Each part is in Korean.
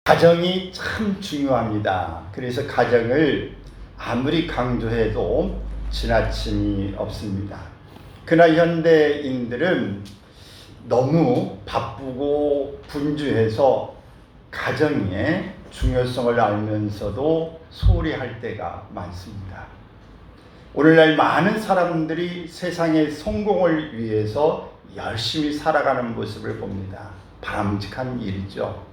가정이 참 중요합니다. 그래서 가정을 아무리 강조해도 지나침이 없습니다. 그러나 현대인들은 너무 바쁘고 분주해서 가정의 중요성을 알면서도 소홀히 할 때가 많습니다. 오늘날 많은 사람들이 세상의 성공을 위해서 열심히 살아가는 모습을 봅니다. 바람직한 일이죠.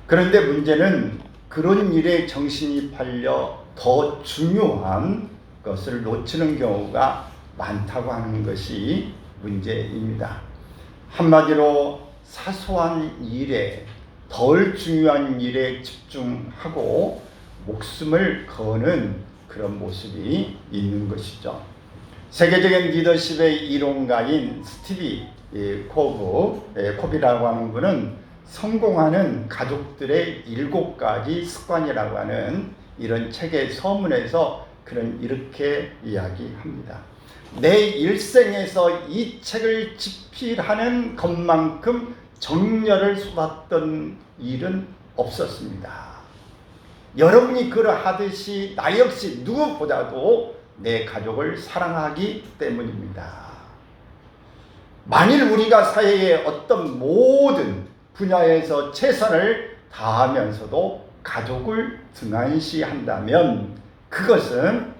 그런데 문제는 그런 일에 정신이 팔려 더 중요한 것을 놓치는 경우가 많다고 하는 것이 문제입니다. 한마디로 사소한 일에, 덜 중요한 일에 집중하고 목숨을 거는 그런 모습이 있는 것이죠. 세계적인 리더십의 이론가인 스티브 콥이라고 하는 분은 성공하는 가족들의 7가지 습관이라고 하는 이런 책의 서문에서 이렇게 이야기합니다. 내 일생에서 이 책을 집필하는 것만큼 정열을 쏟았던 일은 없었습니다. 여러분이 그러하듯이 나 역시 누구보다도 내 가족을 사랑하기 때문입니다. 만일 우리가 사회의 어떤 모든 분야에서 최선을 다하면서도 가족을 등한시한다면 그것은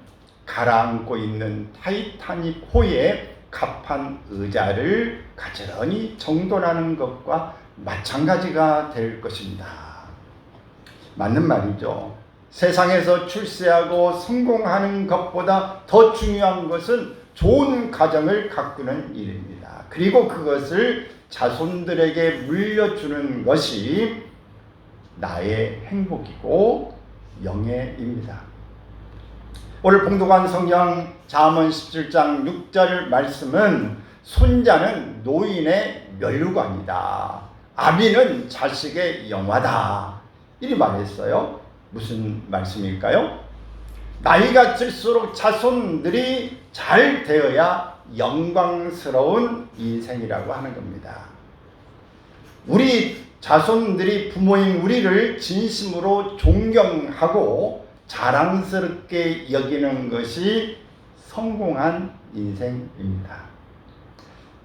가라앉고 있는 타이타닉 호의 갑판 의자를 가지런히 정돈하는 것과 마찬가지가 될 것입니다. 맞는 말이죠. 세상에서 출세하고 성공하는 것보다 더 중요한 것은 좋은 가정을 가꾸는 일입니다. 그리고 그것을 자손들에게 물려주는 것이 나의 행복이고 영예입니다. 오늘 봉독한 성경 잠언 17장 6절 말씀은 손자는 노인의 면류관이다. 아비는 자식의 영화다. 이리 말했어요. 무슨 말씀일까요? 나이가 들수록 자손들이 잘 되어야 영광스러운 인생이라고 하는 겁니다. 우리 자손들이 부모인 우리를 진심으로 존경하고 자랑스럽게 여기는 것이 성공한 인생입니다.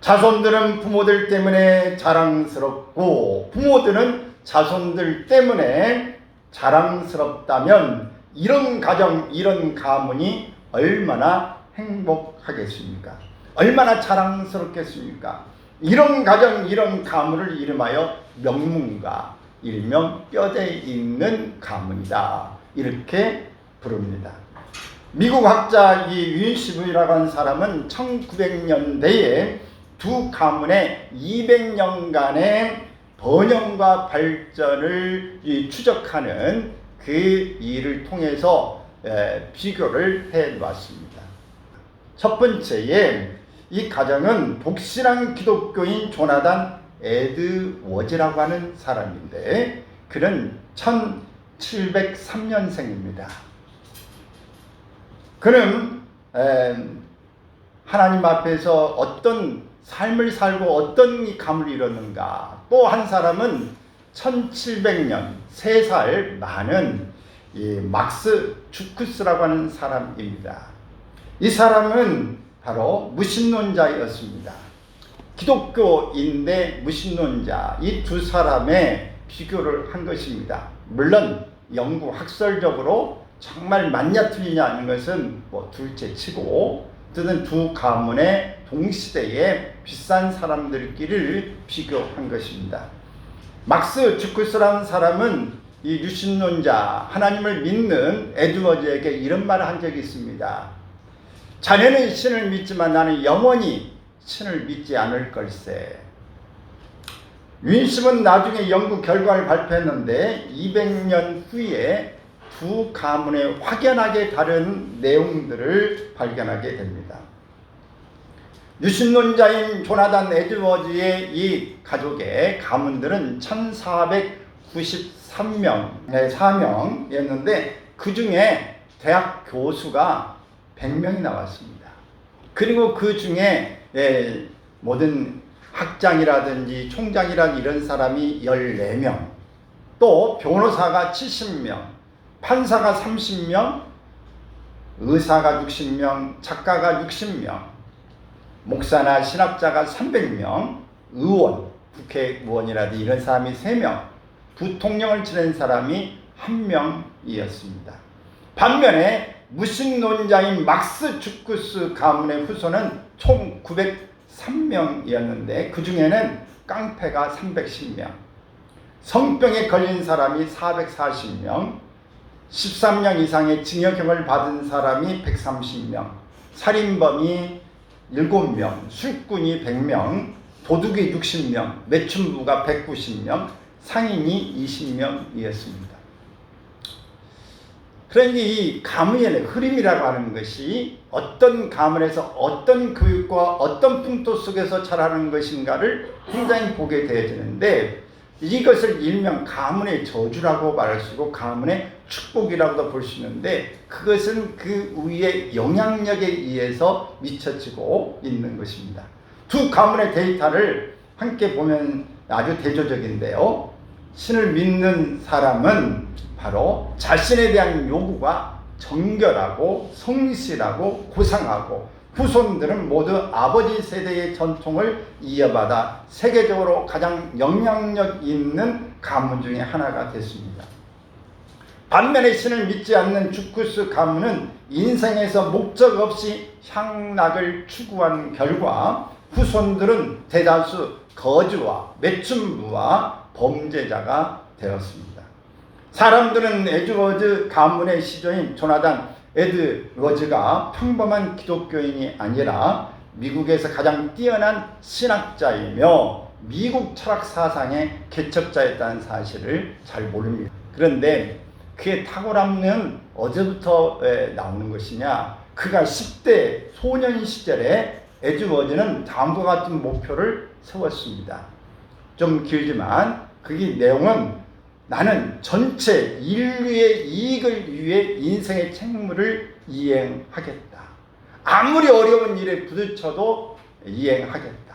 자손들은 부모들 때문에 자랑스럽고 부모들은 자손들 때문에 자랑스럽다면 이런 가정, 이런 가문이 얼마나 행복하겠습니까? 얼마나 자랑스럽겠습니까? 이런 가정, 이런 가문을 이름하여 명문가, 일명 뼈대 있는 가문이다. 이렇게 부릅니다. 미국 학자 이 윈시브라고 하는 사람은 1900년대에 두 가문의 200년간의 번영과 발전을 추적하는 그 일을 통해서 비교를 해 놓았습니다. 첫 번째에 이 가정은 독실한 기독교인 조나단 에드워즈라고 하는 사람인데 그는 1703년생입니다. 그는 하나님 앞에서 어떤 삶을 살고 어떤 이 감을 이뤘는가. 또 한 사람은 1700년 3살 많은 이 막스 주쿠스라고 하는 사람입니다. 이 사람은 바로 무신론자였습니다. 기독교인데 무신론자, 이 두 사람의 비교를 한 것입니다. 물론 연구 학설적으로 정말 맞냐 틀리냐 하는 것은 둘째 치고 어쨌든 두 가문의 동시대에 비싼 사람들끼리를 비교한 것입니다. 막스 주쿠스라는 사람은 이 유신론자, 하나님을 믿는 에드워즈에게 이런 말을 한 적이 있습니다. 자네는 신을 믿지만 나는 영원히 신을 믿지 않을 걸세. 윈십은 나중에 연구 결과를 발표했는데 200년 후에 두 가문의 확연하게 다른 내용들을 발견하게 됩니다. 유신론자인 조나단 에드워즈의 이 가족의 가문들은 1493명이었는데 그 중에 대학 교수가 100명이 나왔습니다. 그리고 그 중에 모든 학장이라든지 총장이라든지 이런 사람이 14명, 또 변호사가 70명, 판사가 30명, 의사가 60명, 작가가 60명, 목사나 신학자가 300명, 의원, 국회의원이라든지 이런 사람이 3명, 부통령을 지낸 사람이 1명이었습니다. 반면에 무신론자인 막스 주쿠스 가문의 후손은 총 903명이었는데 그 중에는 깡패가 310명, 성병에 걸린 사람이 440명, 13년 이상의 징역형을 받은 사람이 130명, 살인범이 7명, 술꾼이 100명, 도둑이 60명, 매춘부가 190명, 상인이 20명이었습니다. 그러니 이 가문의 흐름이라고 하는 것이 어떤 가문에서 어떤 교육과 어떤 풍토 속에서 자라는 것인가를 굉장히 보게 되어지는데, 이것을 일명 가문의 저주라고 말할 수 있고 가문의 축복이라고도 볼 수 있는데, 그것은 그 위의 영향력에 의해서 미쳐지고 있는 것입니다. 두 가문의 데이터를 함께 보면 아주 대조적인데요. 신을 믿는 사람은 바로 자신에 대한 요구가 정결하고 성실하고 고상하고, 후손들은 모두 아버지 세대의 전통을 이어받아 세계적으로 가장 영향력 있는 가문 중에 하나가 됐습니다. 반면에 신을 믿지 않는 주쿠스 가문은 인생에서 목적 없이 향락을 추구한 결과 후손들은 대다수 거지와 매춘부와 범죄자가 되었습니다. 사람들은 에드워즈 가문의 시조인 조나단 에드워즈가 평범한 기독교인이 아니라 미국에서 가장 뛰어난 신학자이며 미국 철학 사상의 개척자였다는 사실을 잘 모릅니다. 그런데 그의 탁월함은 어디부터 나오는 것이냐? 그가 10대 소년 시절에 에드워즈는 다음과 같은 목표를 세웠습니다. 좀 길지만 그 내용은 나는 전체 인류의 이익을 위해 인생의 책무를 이행하겠다. 아무리 어려운 일에 부딪혀도 이행하겠다.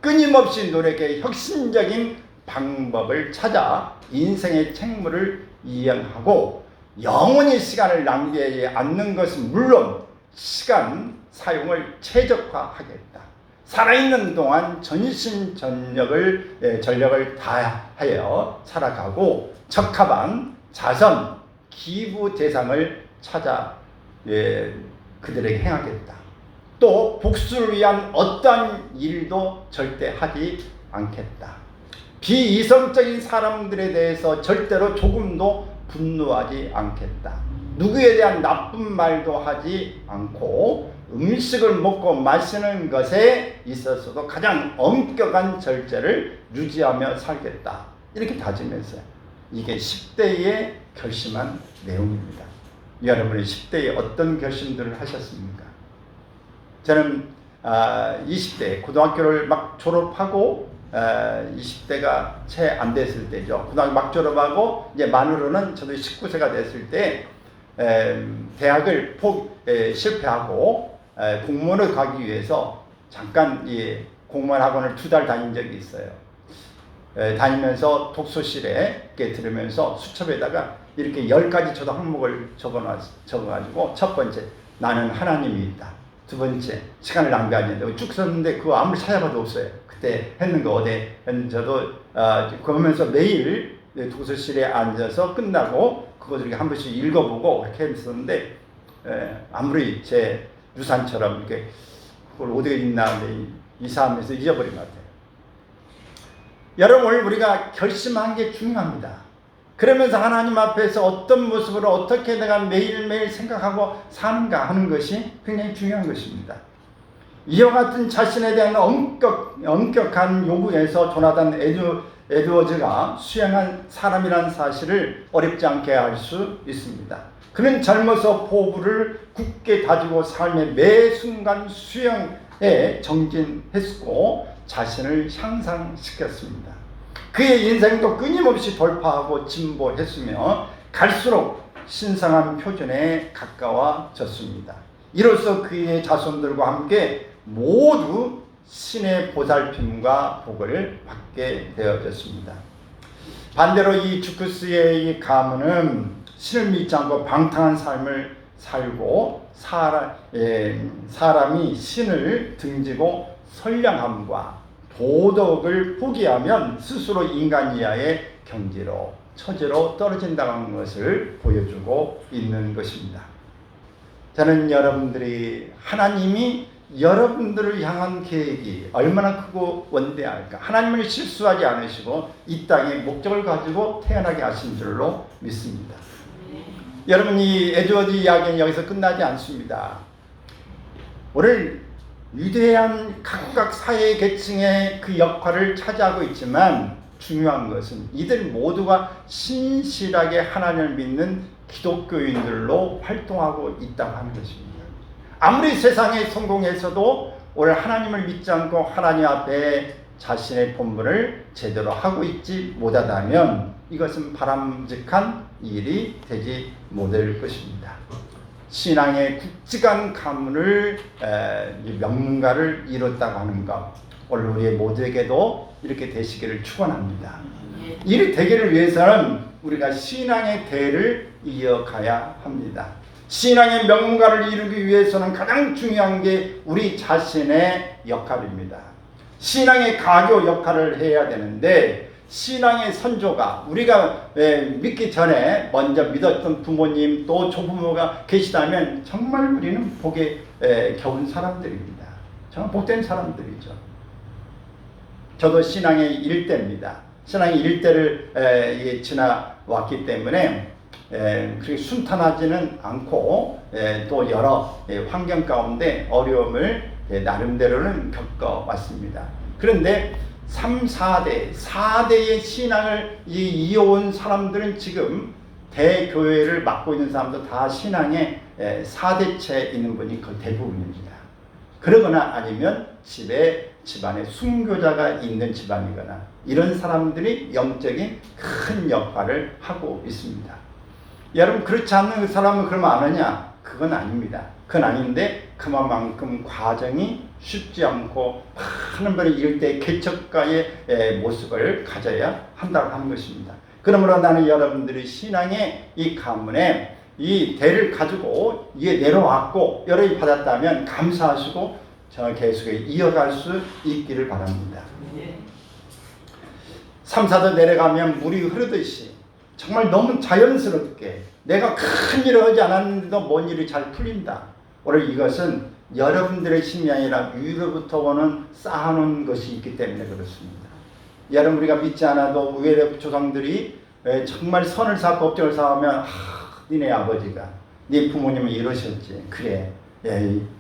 끊임없이 노력해 혁신적인 방법을 찾아 인생의 책무를 이행하고 영원히 시간을 낭비하지 않는 것은 물론 시간 사용을 최적화하겠다. 살아있는 동안 전력을 다하여 살아가고 적합한 자선, 기부 대상을 찾아 그들에게 행하겠다. 또 복수를 위한 어떠한 일도 절대 하지 않겠다. 비이성적인 사람들에 대해서 절대로 조금도 분노하지 않겠다. 누구에 대한 나쁜 말도 하지 않고 음식을 먹고 마시는 것에 있어서도 가장 엄격한 절제를 유지하며 살겠다. 이렇게 다짐했어요. 이게 10대에 결심한 내용입니다. 여러분이 10대에 어떤 결심들을 하셨습니까? 저는 20대 고등학교를 막 졸업하고 20대가 채 안 됐을 때죠. 고등학교 막 졸업하고 이제 만으로는 저도 19세가 됐을 때 대학을 실패하고 공무원을 가기 위해서 잠깐 공무원 학원을 2달 다닌 적이 있어요. 다니면서 독서실에 들으면서 수첩에다가 이렇게 10가지 저도 항목을 적어가지고, 첫 번째, 나는 하나님이 있다. 두 번째, 시간을 낭비하지 않는다. 쭉 썼는데 그거 아무리 찾아봐도 없어요. 그때 했는 거 어디 저도 그러면서 매일 독서실에 앉아서 끝나고 그것을 이렇게 한 번씩 읽어보고 이렇게 했었는데, 아무리 제 유산처럼 이렇게 그걸 어디에 있나 이사하면서 잊어버린 것 같아요. 여러분, 오늘 우리가 결심한 게 중요합니다. 그러면서 하나님 앞에서 어떤 모습으로 어떻게 내가 매일매일 생각하고 사는가 하는 것이 굉장히 중요한 것입니다. 이와 같은 자신에 대한 엄격한 요구에서 조나단 에드워즈가 수행한 사람이라는 사실을 어렵지 않게 알 수 있습니다. 그는 젊어서 포부를 굳게 다지고 삶의 매 순간 수행에 정진했고 자신을 향상시켰습니다. 그의 인생도 끊임없이 돌파하고 진보했으며 갈수록 신성한 표준에 가까워졌습니다. 이로써 그의 자손들과 함께 모두 신의 보살핌과 복을 받게 되어졌습니다. 반대로 이 주크스의 이 가문은 신을 믿지 않고 방탕한 삶을 살고 사람이 신을 등지고 선량함과 도덕을 포기하면 스스로 인간 이하의 경지로 처지로 떨어진다는 것을 보여주고 있는 것입니다. 저는 여러분들이 하나님이 여러분들을 향한 계획이 얼마나 크고 원대할까. 하나님은 실수하지 않으시고 이 땅에 목적을 가지고 태어나게 하신 줄로 믿습니다. 여러분, 이 에드워드 이야기는 여기서 끝나지 않습니다. 오늘 위대한 각각 사회 계층의 그 역할을 차지하고 있지만 중요한 것은 이들 모두가 신실하게 하나님을 믿는 기독교인들로 활동하고 있다고 하는 것입니다. 아무리 세상에 성공해서도 오늘 하나님을 믿지 않고 하나님 앞에 자신의 본분을 제대로 하고 있지 못하다면 이것은 바람직한 일이 되지 못할 것입니다. 신앙의 굵직한 가문을 명문가를 이뤘다고 하는 것, 오늘 우리 모두에게도 이렇게 되시기를 축원합니다. 이렇게 되기를 위해서는 우리가 신앙의 대를 이어가야 합니다. 신앙의 명문가를 이루기 위해서는 가장 중요한 게 우리 자신의 역할입니다. 신앙의 가교 역할을 해야 되는데 신앙의 선조가 우리가 믿기 전에 먼저 믿었던 부모님 또 조부모가 계시다면 정말 우리는 복에 겨운 사람들입니다. 정말 복된 사람들이죠. 저도 신앙의 일대입니다. 신앙의 일대를 지나왔기 때문에 그렇게 순탄하지는 않고 또 여러 환경 가운데 어려움을 나름대로는 겪어왔습니다. 그런데 3, 4대의 신앙을 이어온 사람들은 지금 대교회를 맡고 있는 사람도 다 신앙의 4대째 있는 분이 거의 대부분입니다. 그러거나 아니면 집안에 순교자가 있는 집안이거나 이런 사람들이 영적인 큰 역할을 하고 있습니다. 여러분, 그렇지 않는 사람은 그러면 안 하냐? 그건 아닙니다. 그건 아닌데 그만큼 과정이 쉽지 않고 많은 분이 이럴 때 개척가의 모습을 가져야 한다고 하는 것입니다. 그러므로 나는 여러분들이 신앙의 이 가문에 이 대를 가지고 이에 내려왔고 여러분이 받았다면 감사하시고 저 계속 이어갈 수 있기를 바랍니다. 3, 4도 내려가면 물이 흐르듯이 정말 너무 자연스럽게 내가 큰 일을 하지 않았는데도 뭔 일이 잘 풀린다. 오늘 이것은 여러분들의 힘이 아니라 위로부터 오는 쌓아놓은 것이 있기 때문에 그렇습니다. 여러분, 우리가 믿지 않아도 우리의 조상들이 정말 선을 쌓고 업적을 쌓으면 니네 아버지가 네 부모님은 이러셨지. 그래,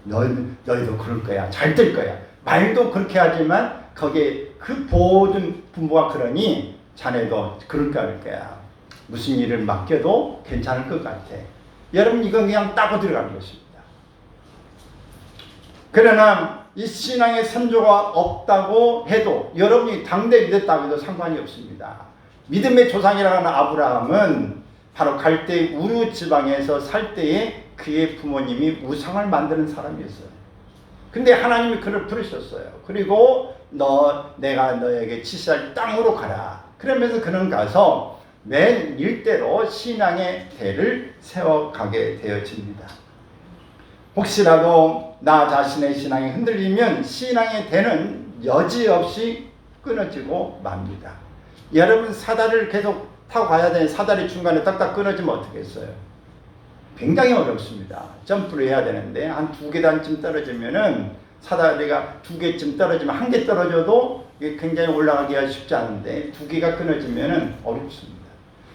너희도 그럴 거야. 잘 될 거야. 말도 그렇게 하지만 거기에 그 모든 부모가 그러니 자네도 그럴까 할 거야. 무슨 일을 맡겨도 괜찮을 것 같아. 여러분, 이건 그냥 따고 들어가는 것입니다. 그러나 이 신앙의 선조가 없다고 해도 여러분이 당대 믿었다고 해도 상관이 없습니다. 믿음의 조상이라고 하는 아브라함은 바로 갈대 우르 지방에서 살 때에 그의 부모님이 우상을 만드는 사람이었어요. 근데 하나님이 그를 부르셨어요. 그리고 내가 너에게 지시할 땅으로 가라. 그러면서 그는 가서 맨 일대로 신앙의 대를 세워가게 되어집니다. 혹시라도 나 자신의 신앙이 흔들리면 신앙의 대는 여지없이 끊어지고 맙니다. 여러분, 사다리를 계속 타고 가야 되는 사다리 중간에 딱딱 끊어지면 어떻겠어요? 굉장히 어렵습니다. 점프를 해야 되는데 한 2계단쯤 떨어지면은 사다리가 2개쯤 떨어지면 1개 떨어져도 이게 굉장히 올라가기가 쉽지 않은데 2개가 끊어지면은 어렵습니다.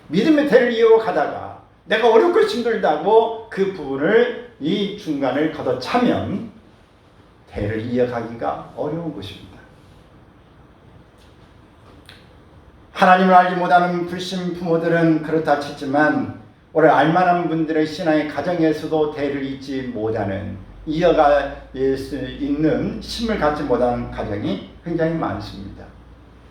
믿음의 대를 이어가다가 내가 어렵고 힘들다고 그 부분을 이 중간을 걷어차면 대를 이어가기가 어려운 것입니다. 하나님을 알지 못하는 불신 부모들은 그렇다 치지만 오늘 알만한 분들의 신앙의 가정에서도 대를 잇지 못하는 이어갈 수 있는 힘을 갖지 못하는 가정이 굉장히 많습니다.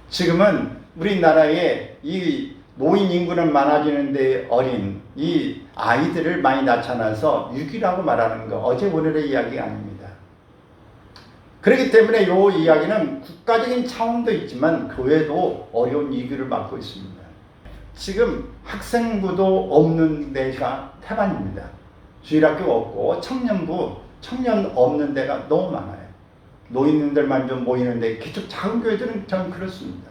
지금은 우리나라에 이 노인 인구는 많아지는데 어린 이 아이들을 많이 나타나서 유기라고 말하는 거 어제 오늘의 이야기가 아닙니다. 그렇기 때문에 이 이야기는 국가적인 차원도 있지만 교회도 어려운 위기를 맞고 있습니다. 지금 학생부도 없는 데가 태반입니다. 주일학교가 없고 청년 없는 데가 너무 많아요. 노인들만 좀 모이는데 기초 작은 교회들은 저는 그렇습니다.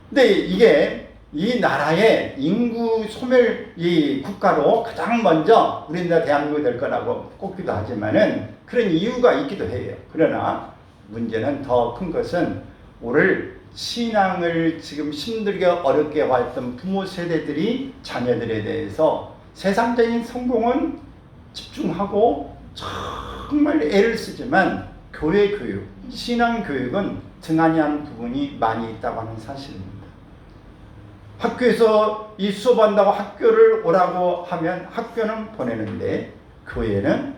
근데 이게 이 나라의 인구 소멸 이 국가로 가장 먼저 우리나라 대한민국이 될 거라고 꼽기도 하지만은 그런 이유가 있기도 해요. 그러나 문제는 더 큰 것은 오늘 신앙을 지금 힘들게 어렵게 왔던 부모 세대들이 자녀들에 대해서 세상적인 성공은 집중하고 정말 애를 쓰지만 교회 교육, 신앙 교육은 등한히 한 부분이 많이 있다고 하는 사실입니다. 학교에서 이 수업한다고 학교를 오라고 하면 학교는 보내는데 교회는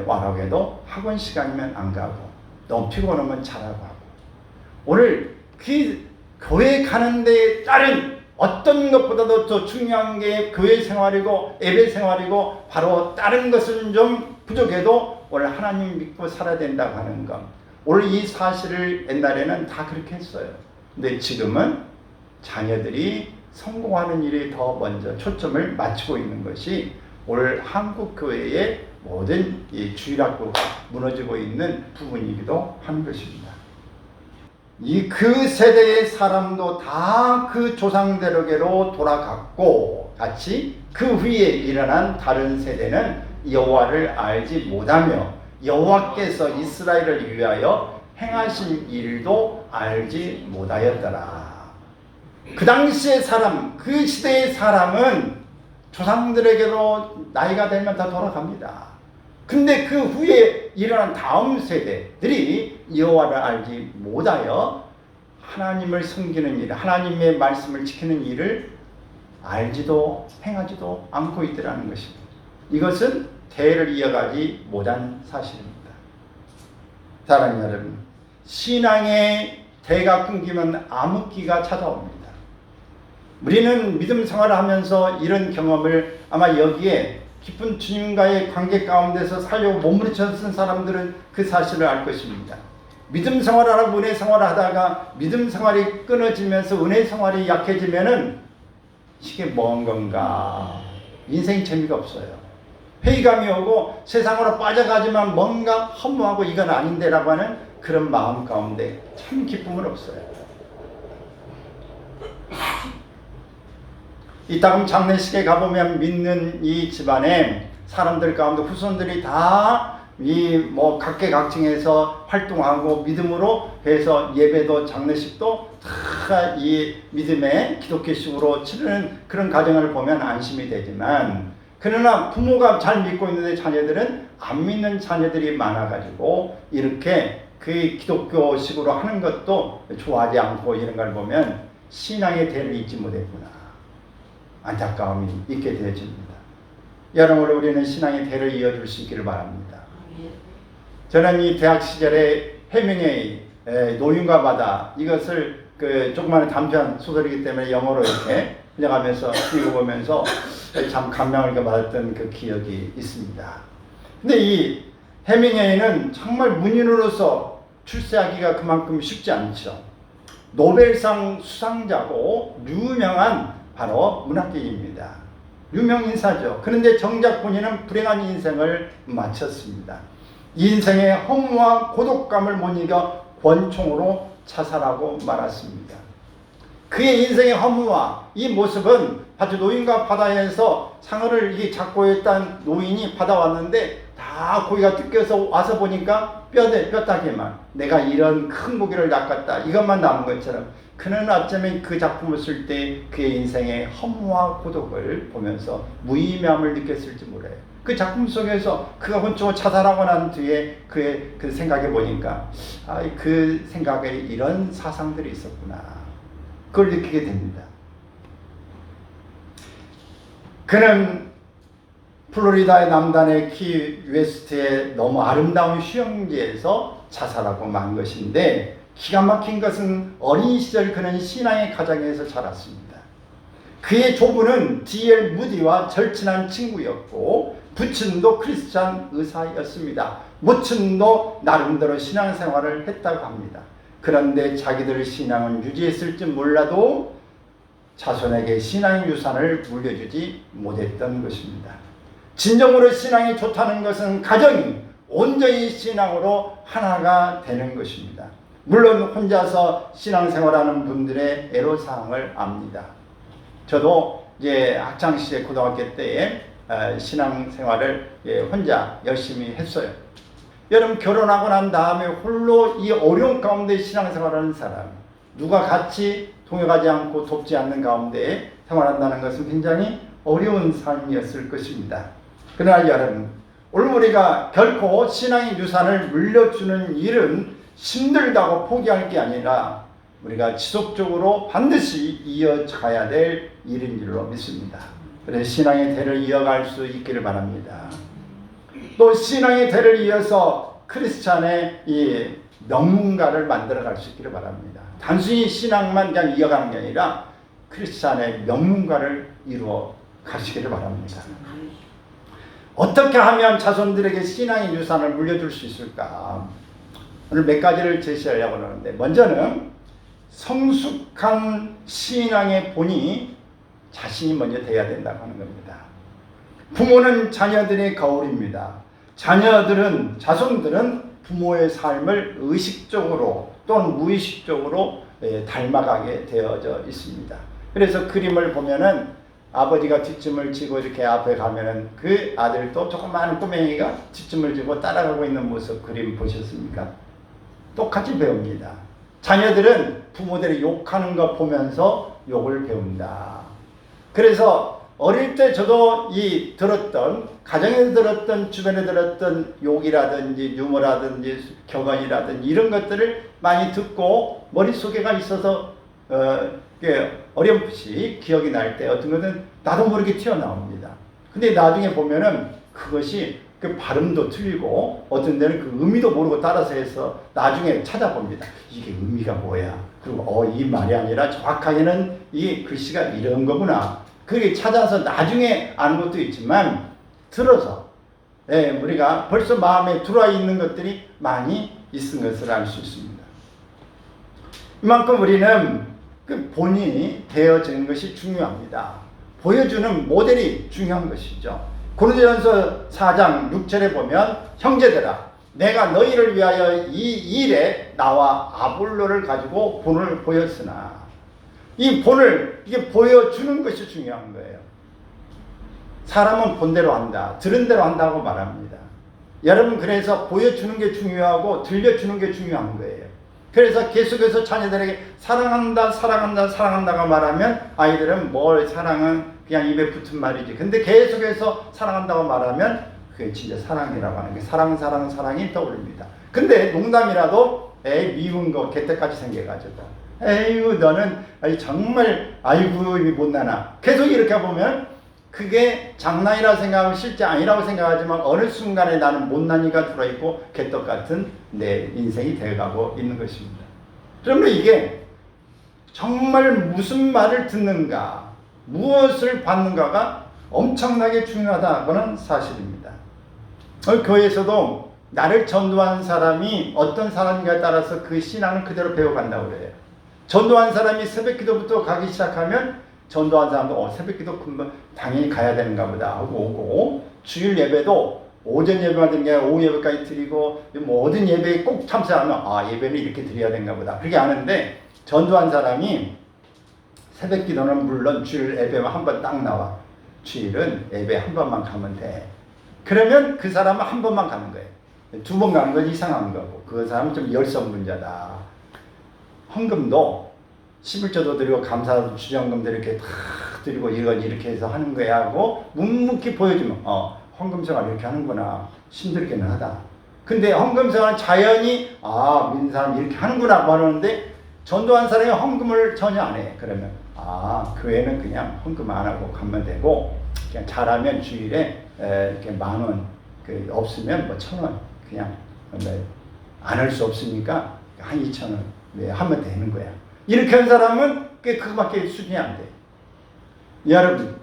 와라고 해도 학원 시간이면 안 가고 너무 피곤하면 자라고 하고 오늘 그 교회 가는 데에 따른 어떤 것보다도 더 중요한 게 교회 생활이고 예배 생활이고 바로 다른 것은 좀 부족해도 오늘 하나님 믿고 살아야 된다고 하는 것. 오늘 이 사실을 옛날에는 다 그렇게 했어요. 근데 지금은 자녀들이 성공하는 일이 더 먼저 초점을 맞추고 있는 것이 오늘 한국 교회의 모든 이 주일학교가 무너지고 있는 부분이기도 하는 것입니다. 그 세대의 사람도 다 그 조상대로계로 돌아갔고 같이 그 후에 일어난 다른 세대는 여호와를 알지 못하며 여호와께서 이스라엘을 위하여 행하신 일도 알지 못하였더라. 그 당시의 사람, 그 시대의 사람은 조상들에게로 나이가 되면 다 돌아갑니다. 근데 그 후에 일어난 다음 세대들이 여호와를 알지 못하여 하나님을 섬기는 일, 하나님의 말씀을 지키는 일을 알지도 행하지도 않고 있더라는 것입니다. 이것은 대를 이어가지 못한 사실입니다. 사랑하는 여러분, 신앙의 대가 끊기면 암흑기가 찾아옵니다. 우리는 믿음 생활을 하면서 이런 경험을 아마 여기에 깊은 주님과의 관계 가운데서 살려고 몸부림쳐 사람들은 그 사실을 알 것입니다. 믿음 생활을 하고 은혜 생활을 하다가 믿음 생활이 끊어지면서 은혜 생활이 약해지면은 이게 뭔 건가? 인생 재미가 없어요. 회의감이 오고 세상으로 빠져가지만 뭔가 허무하고 이건 아닌데라고 하는 그런 마음 가운데 참 기쁨은 없어요. 이따금 장례식에 가보면 믿는 이 집안에 사람들 가운데 후손들이 다 각계각층에서 활동하고 믿음으로 해서 예배도 장례식도 다 이 믿음의 기독교식으로 치르는 그런 가정을 보면 안심이 되지만 그러나 부모가 잘 믿고 있는데 자녀들은 안 믿는 자녀들이 많아가지고 이렇게 그 기독교식으로 하는 것도 좋아하지 않고 이런 걸 보면 신앙의 대를 잊지 못했구나. 안타까움이 있게 되어집니다. 여러분, 우리는 신앙의 대를 이어줄 수 있기를 바랍니다. 저는 이 대학 시절에 해밍웨이 노인과 바다 이것을 그 조그마한 단편 소설이기 때문에 영어로 이렇게 번역하면서 읽어보면서 참 감명을 받았던 그 기억이 있습니다. 근데 이 해밍웨이는 정말 문인으로서 출세하기가 그만큼 쉽지 않죠. 노벨상 수상자고 유명한 바로 문학계입니다. 유명 인사죠. 그런데 정작 본인은 불행한 인생을 마쳤습니다. 인생의 허무와 고독감을 못 이겨 권총으로 자살하고 말았습니다. 그의 인생의 허무와 이 모습은 아주 노인과 바다에서 상어를 잡고 있던 노인이 받아왔는데 다 고기가 뜯겨서 와서 보니까 뼈다귀만 내가 이런 큰 고기를 낚았다 이것만 남은 것처럼 그는 어쩌면 그 작품을 쓸 때 그의 인생의 허무와 고독을 보면서 무의미함을 느꼈을지 몰라요. 그 작품 속에서 그가 혼자서 자살하고 난 뒤에 그의 그 생각해 보니까 그 생각에 이런 사상들이 있었구나. 그걸 느끼게 됩니다. 그는 플로리다의 남단의 키 웨스트의 너무 아름다운 휴양지에서 자살하고 만 것인데 기가 막힌 것은 어린 시절 그는 신앙의 가정에서 자랐습니다. 그의 조부는 D.L. 무디와 절친한 친구였고 부친도 크리스찬 의사였습니다. 모친도 나름대로 신앙생활을 했다고 합니다. 그런데 자기들 신앙은 유지했을지 몰라도 자손에게 신앙의 유산을 물려주지 못했던 것입니다. 진정으로 신앙이 좋다는 것은 가정이 온전히 신앙으로 하나가 되는 것입니다. 물론 혼자서 신앙생활하는 분들의 애로사항을 압니다. 저도 이제 학창시절 고등학교 때에 신앙생활을 혼자 열심히 했어요. 여러분, 결혼하고 난 다음에 홀로 이 어려운 가운데 신앙생활하는 사람, 누가 같이 동역하지 않고 돕지 않는 가운데 생활한다는 것은 굉장히 어려운 삶이었을 것입니다. 그러나 여러분, 오늘 우리가 결코 신앙의 유산을 물려주는 일은 힘들다고 포기할 게 아니라 우리가 지속적으로 반드시 이어가야 될 일인 줄로 믿습니다. 그래서 신앙의 대를 이어갈 수 있기를 바랍니다. 또 신앙의 대를 이어서 크리스찬의 이 명문가를 만들어갈 수 있기를 바랍니다. 단순히 신앙만 그냥 이어가는 게 아니라 크리스찬의 명문가를 이루어 가시기를 바랍니다. 어떻게 하면 자손들에게 신앙의 유산을 물려줄 수 있을까? 오늘 몇 가지를 제시하려고 하는데, 먼저는 성숙한 신앙의 본이 자신이 먼저 돼야 된다고 하는 겁니다. 부모는 자녀들의 거울입니다. 자손들은 부모의 삶을 의식적으로 또는 무의식적으로 닮아가게 되어져 있습니다. 그래서 그림을 보면은 아버지가 뒷짐을 지고 이렇게 앞에 가면은 그 아들도 조그마한 꼬맹이가 뒷짐을 지고 따라가고 있는 모습, 그림 보셨습니까? 똑같이 배웁니다. 자녀들은 부모들이 욕하는 거 보면서 욕을 배운다. 그래서 어릴 때 저도 가정에서 들었던, 주변에 들었던 욕이라든지 유머라든지 격언이라든지 이런 것들을 많이 듣고 머릿속에가 있어서 어렴풋이 기억이 날 때 어떤 것은 나도 모르게 튀어나옵니다. 근데 나중에 보면은 그것이 그 발음도 틀리고 어떤 데는 그 의미도 모르고 따라서 해서 나중에 찾아봅니다. 이게 의미가 뭐야? 그리고 이 말이 아니라 정확하게는 이 글씨가 이런 거구나. 그게 찾아서 나중에 아는 것도 있지만 들어서 우리가 벌써 마음에 들어와 있는 것들이 많이 있은 것을 알 수 있습니다. 이만큼 우리는 그 본이 되어지는 것이 중요합니다. 보여주는 모델이 중요한 것이죠. 고린도전서 4장 6절에 보면, 형제들아, 내가 너희를 위하여 이 일에 나와 아볼로를 가지고 본을 보였으나, 이 본을 이게 보여주는 것이 중요한 거예요. 사람은 본대로 한다, 들은 대로 한다고 말합니다. 여러분, 그래서 보여주는 게 중요하고 들려주는 게 중요한 거예요. 그래서 계속해서 자녀들에게 사랑한다가 말하면 아이들은 사랑은 그냥 입에 붙은 말이지. 근데 계속해서 사랑한다고 말하면 그게 진짜 사랑이라고 하는 게 사랑이 떠오릅니다. 근데 농담이라도 미운 거 개떼까지 생겨가지고 에이구 너는 정말 못나나. 계속 이렇게 보면 그게 장난이라 생각하고 실제 아니라고 생각하지만 어느 순간에 나는 못난이가 들어있고 개떡 같은 내 인생이 되어가고 있는 것입니다. 그러면 이게 정말 무슨 말을 듣는가, 무엇을 받는가가 엄청나게 중요하다는 사실입니다. 교회에서도 나를 전도한 사람이 어떤 사람인가에 따라서 그 신앙을 그대로 배워간다고 그래요. 전도한 사람이 새벽기도부터 가기 시작하면 전도한 사람도 새벽기도 금방 당연히 가야 되는가 보다 하고 오고, 주일 예배도 오전 예배만 드리는 게 아니라 오후 예배까지 드리고 모든 예배에 꼭 참석하면 예배는 이렇게 드려야 되는가 보다 그렇게 아는데, 전도한 사람이 새벽기도는 물론 주일 예배만 한 번 딱 나와. 주일은 예배 한 번만 가면 돼. 그러면 그 사람은 한 번만 가는 거예요. 두 번 가는 건 이상한 거고, 그 사람은 좀 열성문자다. 헌금도 11조도 드리고 감사 주정금도 이렇게 다 드리고 이건 이렇게 해서 하는 거야 하고 묵묵히 보여주면 헌금생활 이렇게 하는구나. 힘들게는 하다. 근데 헌금생활은 자연히 믿는 사람이 이렇게 하는구나 하는데, 전도한 사람이 헌금을 전혀 안 해. 그러면 교회는 그냥 헌금 안 하고 가면 되고, 그냥 잘하면 주일에 이렇게 10,000원, 없으면 1,000원 그냥 안 할 수 없으니까 한 2,000원 하면 되는 거야. 이렇게 한 사람은 그거밖에 수준이 안 돼. 여러분,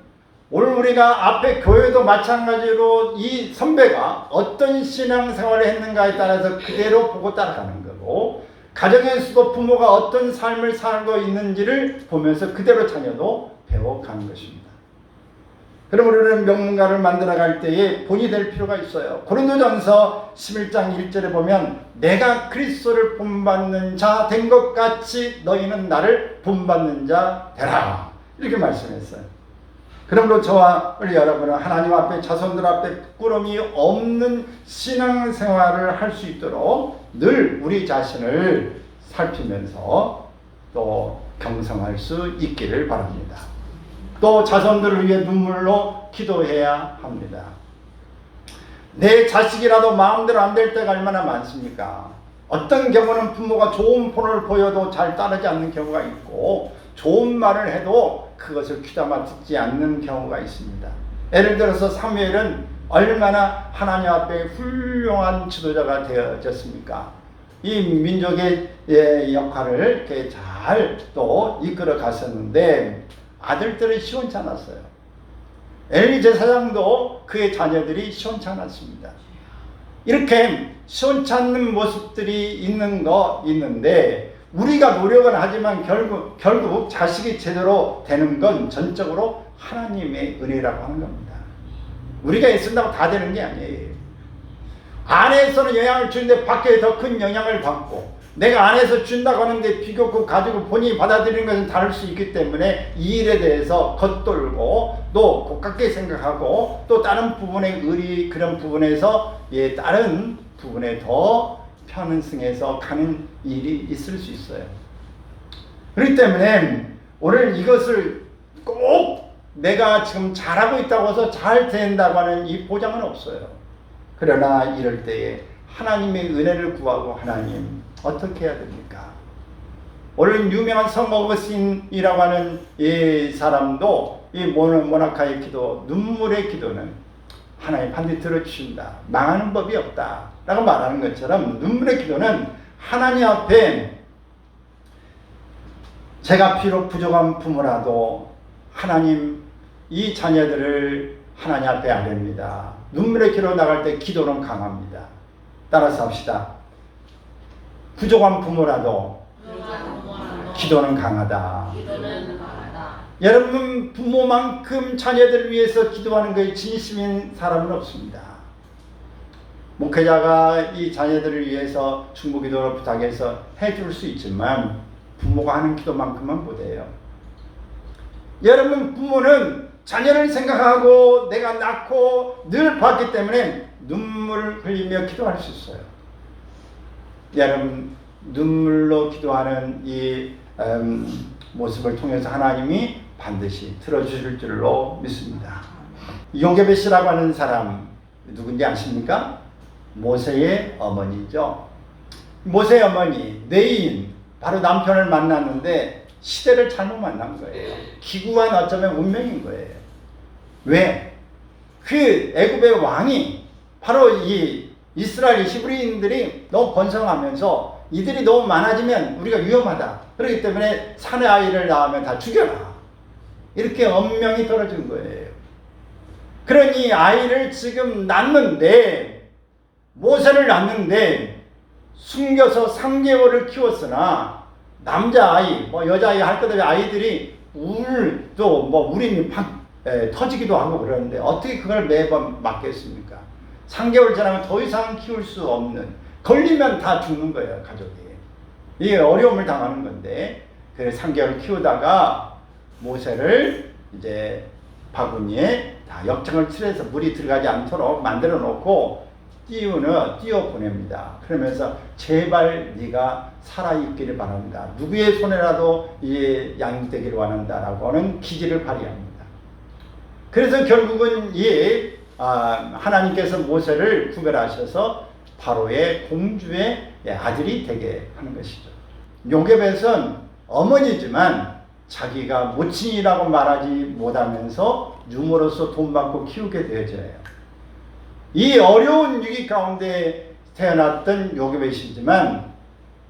오늘 우리가 앞에 교회도 마찬가지로 이 선배가 어떤 신앙생활을 했는가에 따라서 그대로 보고 따라가는 거고, 가정에서도 부모가 어떤 삶을 살고 있는지를 보면서 그대로 자녀도 배워가는 것입니다. 그럼 우리는 명문가를 만들어갈 때에 본이 될 필요가 있어요. 고린도전서 11장 1절에 보면 내가 그리스도를 본받는 자 된 것 같이 너희는 나를 본받는 자 되라, 이렇게 말씀했어요. 그러므로 저와 우리 여러분은 하나님 앞에, 자손들 앞에 부끄러움이 없는 신앙생활을 할 수 있도록 늘 우리 자신을 살피면서 또 경성할 수 있기를 바랍니다. 또 자손들을 위해 눈물로 기도해야 합니다. 내 자식이라도 마음대로 안 될 때가 얼마나 많습니까? 어떤 경우는 부모가 좋은 본을 보여도 잘 따르지 않는 경우가 있고, 좋은 말을 해도 그것을 귀담아 듣지 않는 경우가 있습니다. 예를 들어서 사무엘은 얼마나 하나님 앞에 훌륭한 지도자가 되어졌습니까? 이 민족의 역할을 이렇게 잘 또 이끌어 갔었는데 아들들은 시원치 않았어요. 엘리 제사장도 그의 자녀들이 시원치 않았습니다. 이렇게 시원치 않는 모습들이 있는데 우리가 노력은 하지만 결국 자식이 제대로 되는 건 전적으로 하나님의 은혜라고 하는 겁니다. 우리가 애쓴다고 다 되는 게 아니에요. 안에서는 영향을 주는데 밖에 더 큰 영향을 받고, 내가 안에서 준다고 하는데 비교급 가지고 본인이 받아들이는 것은 다를 수 있기 때문에 이 일에 대해서 겉돌고 또 고깝게 생각하고 또 다른 부분의 그런 부분에서 다른 부분에 더 편승해서 가는 일이 있을 수 있어요. 그렇기 때문에 오늘 이것을 꼭 내가 지금 잘하고 있다고 해서 잘 된다고 하는 이 보장은 없어요. 그러나 이럴 때에 하나님의 은혜를 구하고, 하나님 어떻게 해야 됩니까? 오늘 유명한 성 어거스틴이라고 하는 이 사람도 이 모나카의 기도, 눈물의 기도는 하나님 반드시 들어주신다, 망하는 법이 없다 라고 말하는 것처럼 눈물의 기도는 하나님 앞에 제가 비록 부족한 부모라도 하나님 이 자녀들을 하나님 앞에 아뢰입니다. 눈물의 기도로 나갈 때 기도는 강합니다. 따라서 합시다. 부족한 부모라도 기도는 강하다. 여러분, 부모만큼 자녀들을 위해서 기도하는 것이 진심인 사람은 없습니다. 목회자가 이 자녀들을 위해서 중보기도를 부탁해서 해줄 수 있지만 부모가 하는 기도만큼은 못해요. 여러분, 부모는 자녀를 생각하고 내가 낳고 늘 봤기 때문에 눈물을 흘리며 기도할 수 있어요. 여러분, 눈물로 기도하는 이 모습을 통해서 하나님이 반드시 들어주실 줄로 믿습니다. 요게벳이라고 하는 사람 누군지 아십니까? 모세의 어머니죠. 모세의 어머니 네인, 바로 남편을 만났는데 시대를 잘못 만난 거예요. 기구한 어쩌면 운명인 거예요. 왜? 그 애굽의 왕이 바로 이 이스라엘 히브리인들이 너무 번성하면서 이들이 너무 많아지면 우리가 위험하다. 그렇기 때문에 사내 아이를 낳으면 다 죽여라. 이렇게 엄명이 떨어진 거예요. 그러니 아이를 지금 낳는데, 모세를 낳는데 숨겨서 3개월을 키웠으나 남자아이, 여자아이 할 것 없이 아이들이 울림이 터지기도 하고 그러는데 어떻게 그걸 매번 막겠습니까? 3개월 지나면 더 이상 키울 수 없는, 걸리면 다 죽는 거예요, 가족이. 이게 어려움을 당하는 건데, 그래서 3개월 키우다가 모세를 이제 바구니에 다 역청을 칠해서 물이 들어가지 않도록 만들어 놓고 띄워 보냅니다. 그러면서 제발 네가 살아있기를 바랍니다. 누구의 손에라도 양육되기를 원한다라고 하는 기지를 발휘합니다. 그래서 결국은 하나님께서 모세를 구별하셔서 바로의 공주의 아들이 되게 하는 것이죠. 요게벳은 어머니지만 자기가 모친이라고 말하지 못하면서 유모로서 돈 받고 키우게 되어져요. 이 어려운 위기 가운데 태어났던 요게벳이지만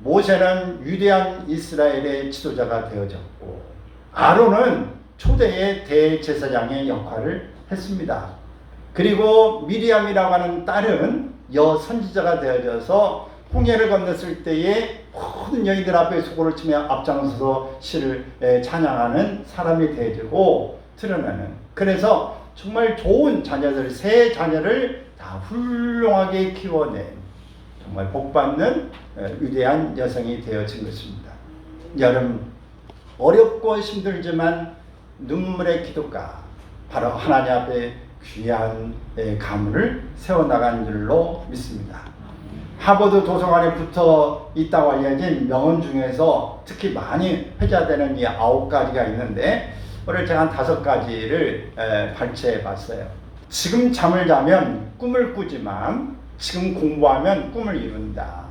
모세는 위대한 이스라엘의 지도자가 되어졌고, 아론은 초대의 대제사장의 역할을 했습니다. 그리고 미리암이라고 하는 딸은 여선지자가 되어져서 홍해를 건넜을 때에 모든 여인들 앞에 소고를 치며 앞장서서 시를 찬양하는 사람이 되고 드러나는, 그래서 정말 좋은 자녀들, 세 자녀를 다 훌륭하게 키워낸 정말 복받는 위대한 여성이 되어진 것입니다. 여러분, 어렵고 힘들지만 눈물의 기도가 바로 하나님 앞에 귀한 가문을 세워나간 줄로 믿습니다. 하버드 도서관에 붙어 있다고 알려진 명언 중에서 특히 많이 회자되는 이 9가지가 있는데, 오늘 제가 한 5가지를 발췌해 봤어요. 지금 잠을 자면 꿈을 꾸지만 지금 공부하면 꿈을 이룬다.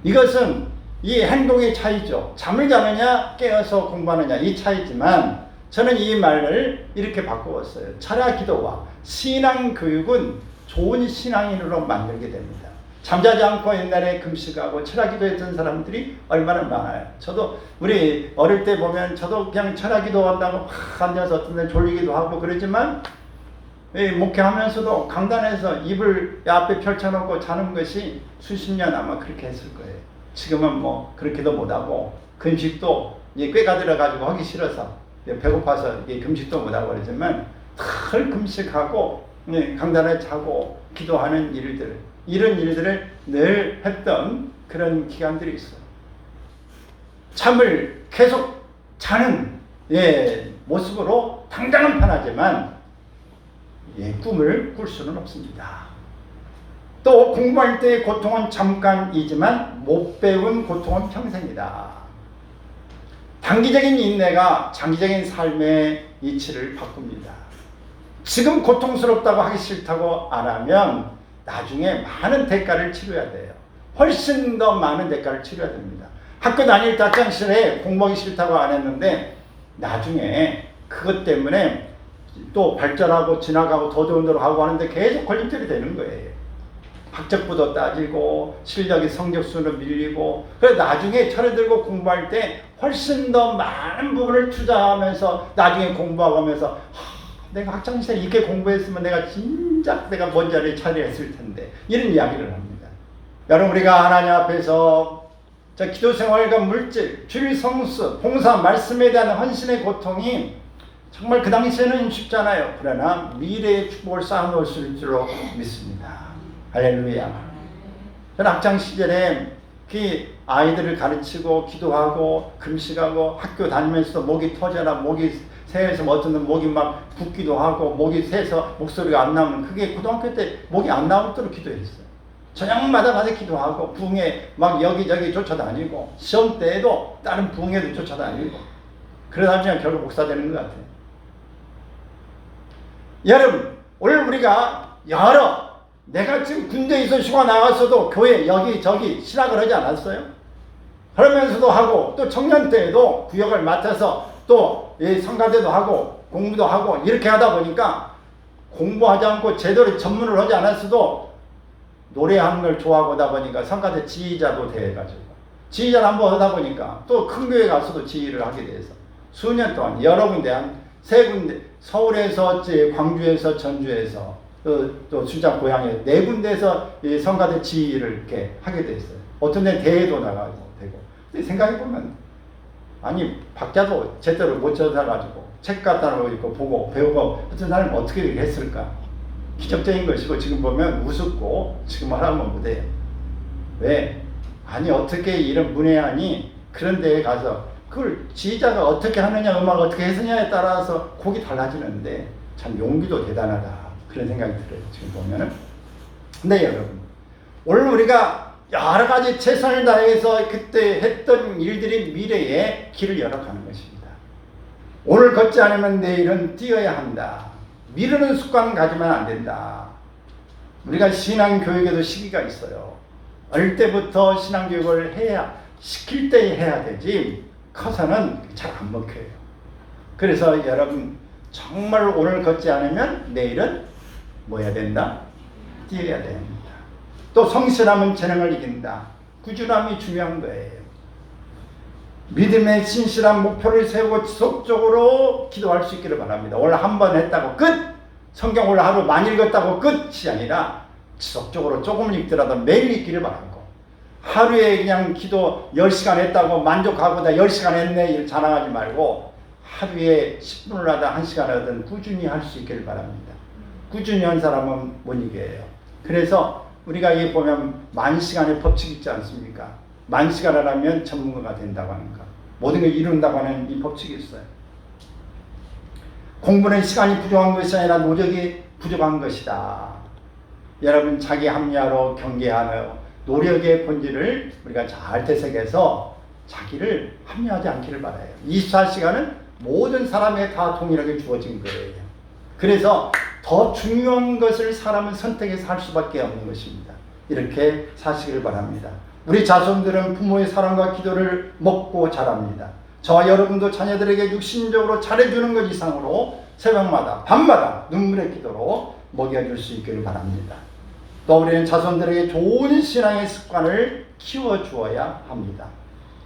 이것은 이 행동의 차이죠. 잠을 자느냐 깨어서 공부하느냐 이 차이지만, 저는 이 말을 이렇게 바꾸었어요. 철야 기도와 신앙 교육은 좋은 신앙인으로 만들게 됩니다. 잠자지 않고 옛날에 금식하고 철야 기도했던 사람들이 얼마나 많아요. 저도 우리 어릴 때 보면 저도 그냥 철야 기도한다고 확 앉아서 어떤 데 졸리기도 하고 그러지만, 목회하면서도 강단에서 이불 앞에 펼쳐놓고 자는 것이 수십 년 아마 그렇게 했을 거예요. 지금은 뭐 그렇게도 못하고 금식도 꾀가 들어가지고 하기 싫어서 배고파서 금식도 못하고 그러지만, 늘 금식하고 강단에 자고 기도하는 일들, 이런 일들을 늘 했던 그런 기간들이 있어요. 잠을 계속 자는 모습으로 당장은 편하지만 꿈을 꿀 수는 없습니다. 또 공부할 때의 고통은 잠깐이지만 못 배운 고통은 평생이다. 단기적인 인내가 장기적인 삶의 이치를 바꿉니다. 지금 고통스럽다고 하기 싫다고 안 하면 나중에 많은 대가를 치러야 돼요. 훨씬 더 많은 대가를 치러야 됩니다. 학교 다닐 때 학창시절에 공부하기 싫다고 안 했는데 나중에 그것 때문에 또 발전하고 지나가고 더 좋은 데로 가고 하는데 계속 걸림돌이 되는 거예요. 학적부도 따지고 실력이 성적순으로 밀리고, 그래서 나중에 철에 들고 공부할 때 훨씬 더 많은 부분을 투자하면서 나중에 공부하고 하면서 내가 학창시절에 이렇게 공부했으면 내가 진작 내가 먼 자리에 차리했을 텐데, 이런 이야기를 합니다. 여러분, 우리가 하나님 앞에서 기도 생활과 물질, 주일 성수, 봉사, 말씀에 대한 헌신의 고통이 정말 그 당시에는 쉽잖아요. 그러나 미래의 축복을 쌓아놓을 수 있을 줄로 믿습니다. 할렐루야. 저는 학창시절에 그 아이들을 가르치고 기도하고 금식하고 학교 다니면서도 목이 터져라, 목이 새해서 어떤 분 목이 막 붓기도 하고 목이 새서 목소리가 안 나오는, 그게 고등학교 때 목이 안 나오도록 기도했어요. 저녁마다 가서 기도하고 부흥회 막 여기저기 쫓아다니고 시험 때에도 다른 부흥회도 쫓아다니고 그러다 보면 결국 목사 되는 것 같아요. 여러분, 오늘 우리가 내가 지금 군대에서 휴가 나갔어도 교회 여기저기 신학을 하지 않았어요? 그러면서도 하고 또 청년 때에도 구역을 맡아서 또 성가대도 하고 공부도 하고 이렇게 하다 보니까 공부하지 않고 제대로 전문을 하지 않았어도 노래하는 걸 좋아하고 하다 보니까 성가대 지휘자도 돼가지고 지휘자를 한번 하다 보니까 또 큰 교회 가서도 지휘를 하게 돼서 수년 동안 여러 군데 한 3군데, 서울에서 광주에서 전주에서 또 출장 고향에 4군데에서 성가대 지휘를 이렇게 하게 됐어요. 어떤 데는 대회도 나가고 되고. 근데 생각해보면 아니 박자도 제대로 못 쳐가지고 책 갖다 놓고 보고 배우고 어떤 사람이 어떻게 이렇게 했을까? 기적적인 것이고 지금 보면 우습고 지금 하라면 못해요. 왜? 아니 어떻게 이런 문외한이 그런 데에 가서 그걸 지휘자가 어떻게 하느냐, 음악을 어떻게 했느냐에 따라서 곡이 달라지는데 참 용기도 대단하다, 그런 생각이 들어요. 지금 보면은. 근데 여러분, 오늘 우리가 여러 가지 최선을 다해서 그때 했던 일들이 미래에 길을 열어가는 것입니다. 오늘 걷지 않으면 내일은 뛰어야 한다. 미루는 습관 가지면 안 된다. 우리가 신앙교육에도 시기가 있어요. 어릴 때부터 신앙교육을 시킬 때 해야 되지 커서는 잘 안 먹혀요. 그래서 여러분, 정말 오늘 걷지 않으면 내일은 뭐 해야 된다? 뛰어야 됩니다. 또 성실함은 재능을 이긴다. 꾸준함이 중요한 거예요. 믿음의 진실한 목표를 세우고 지속적으로 기도할 수 있기를 바랍니다. 오늘 한 번 했다고 끝! 성경 오늘 하루 많이 읽었다고 끝이 아니라 지속적으로 조금 읽더라도 매일 읽기를 바라고, 하루에 그냥 기도 10시간 했다고 만족하고 나 10시간 했네 이렇게 자랑하지 말고 하루에 10분을 하든 1시간 하든 꾸준히 할 수 있기를 바랍니다. 꾸준히 한 사람은 못 이겨요. 그래서 우리가 여기 보면 만시간의 법칙이 있지 않습니까? 만시간을 하면 전문가가 된다고 하는 거. 모든 걸 이룬다고 하는 이 법칙이 있어요. 공부는 시간이 부족한 것이 아니라 노력이 부족한 것이다. 여러분 자기 합리화로 경계하며 노력의 본질을 우리가 잘 되새겨서 자기를 합리화하지 않기를 바라요. 24시간은 모든 사람에게 다 동일하게 주어진 거예요. 그래서 더 중요한 것을 사람은 선택해서 할 수밖에 없는 것입니다. 이렇게 사시기를 바랍니다. 우리 자손들은 부모의 사랑과 기도를 먹고 자랍니다. 저와 여러분도 자녀들에게 육신적으로 잘해주는 것 이상으로 새벽마다 밤마다 눈물의 기도로 먹여줄 수 있기를 바랍니다. 또 우리는 자손들에게 좋은 신앙의 습관을 키워주어야 합니다.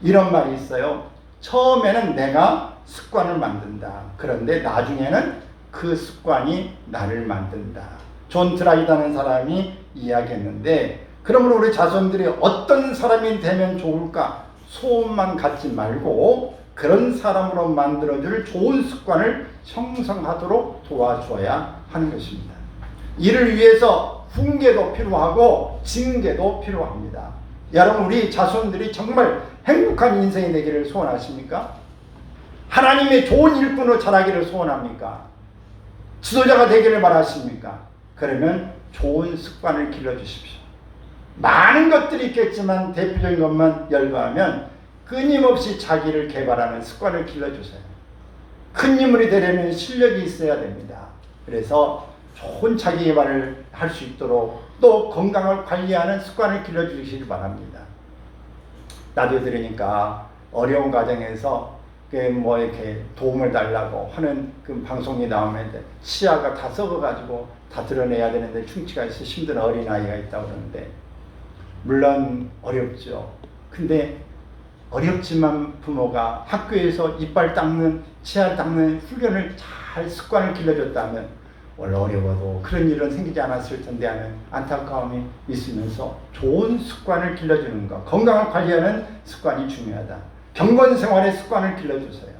이런 말이 있어요. 처음에는 내가 습관을 만든다. 그런데 나중에는 그 습관이 나를 만든다. 존 트라이다는 사람이 이야기했는데, 그러므로 우리 자손들이 어떤 사람이 되면 좋을까 소원만 갖지 말고 그런 사람으로 만들어줄 좋은 습관을 형성하도록 도와줘야 하는 것입니다. 이를 위해서 훈계도 필요하고 징계도 필요합니다. 여러분 우리 자손들이 정말 행복한 인생이 되기를 소원하십니까? 하나님의 좋은 일꾼으로 자라기를 소원합니까? 지도자가 되기를 바라십니까? 그러면 좋은 습관을 길러주십시오. 많은 것들이 있겠지만 대표적인 것만 열거하면 끊임없이 자기를 개발하는 습관을 길러주세요. 큰 인물이 되려면 실력이 있어야 됩니다. 그래서 좋은 자기 개발을 할 수 있도록 또 건강을 관리하는 습관을 길러주시기 바랍니다. 나도 들으니까 어려운 과정에서 뭐 이렇게 도움을 달라고 하는 그 방송이 나오면 치아가 다 썩어가지고 다 드러내야 되는데 충치가 있어 힘든 어린아이가 있다고 그러는데, 물론 어렵죠. 근데 어렵지만 부모가 학교에서 이빨 닦는, 치아 닦는 훈련을 잘 습관을 길러줬다면 원래 어려워도 그런 일은 생기지 않았을 텐데 하는 안타까움이 있으면서 좋은 습관을 길러주는 것, 건강을 관리하는 습관이 중요하다. 경건 생활의 습관을 길러주세요.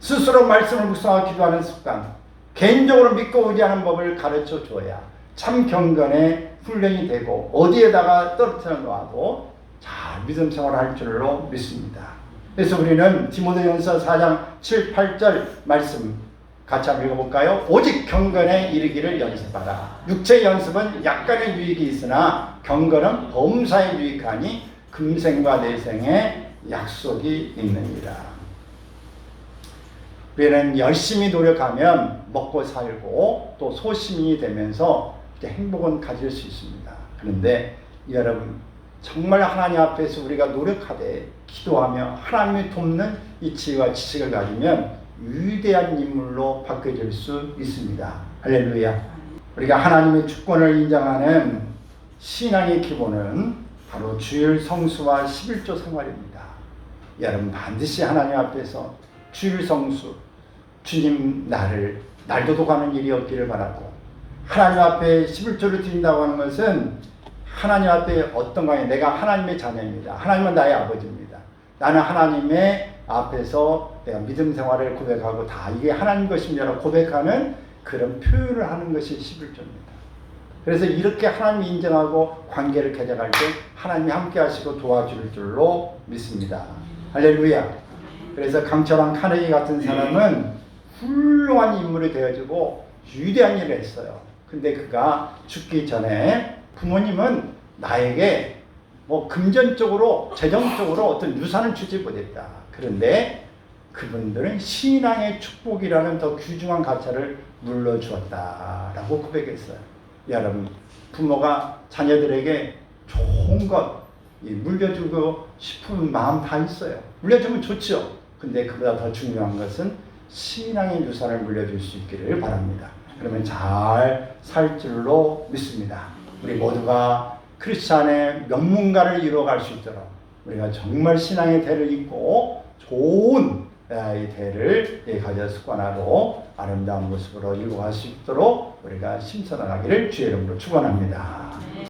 스스로 말씀을 묵상하고 기도하는 습관, 개인적으로 믿고 의지하는 법을 가르쳐 줘야 참 경건의 훈련이 되고 어디에다가 떨어뜨려 놓아도 잘 믿음 생활을 할 줄로 믿습니다. 그래서 우리는 디모데전서 4장 7, 8절 말씀 같이 한번 읽어볼까요? 오직 경건에 이르기를 연습하라. 육체 연습은 약간의 유익이 있으나 경건은 범사에 유익하니 금생과 내생에 약속이 있느니라. 우리는 열심히 노력하면 먹고 살고 또 소시민이 되면서 행복은 가질 수 있습니다. 그런데 여러분 정말 하나님 앞에서 우리가 노력하되 기도하며 하나님이 돕는 이 지혜와 지식을 가지면 위대한 인물로 바뀌어질 수 있습니다. 할렐루야. 우리가 하나님의 주권을 인정하는 신앙의 기본은 바로 주일 성수와 11조 생활입니다. 여러분 반드시 하나님 앞에서 주일 성수, 주님 날 도둑하는 일이 없기를 바라고, 하나님 앞에 11조를 드린다고 하는 것은 하나님 앞에 어떤 거에 내가 하나님의 자녀입니다. 하나님은 나의 아버지입니다. 나는 하나님의 앞에서 내가 믿음 생활을 고백하고 다 이게 하나님 것입니다라고 고백하는 그런 표현을 하는 것이 11조입니다. 그래서 이렇게 하나님이 인정하고 관계를 개정할 때 하나님이 함께 하시고 도와줄 줄로 믿습니다. 할렐루야. 그래서 강철왕 카네기 같은 사람은 훌륭한 인물이 되어지고 위대한 일을 했어요. 근데 그가 죽기 전에 부모님은 나에게 뭐 금전적으로 재정적으로 어떤 유산을 주지 못했다. 그런데 그분들은 신앙의 축복이라는 더 귀중한 가치를 물려주었다라고 고백했어요. 여러분 부모가 자녀들에게 좋은 것 물려주고 싶은 마음 다 있어요. 물려주면 좋죠. 근데 그보다 더 중요한 것은 신앙의 유산을 물려줄 수 있기를 바랍니다. 그러면 잘 살 줄로 믿습니다. 우리 모두가 크리스찬의 명문가를 이루어갈 수 있도록 우리가 정말 신앙의 대를 잇고 좋은 이 대를 가져 습관하고 아름다운 모습으로 이루어갈 수 있도록 우리가 심선하기를 주의 이름으로 축원합니다.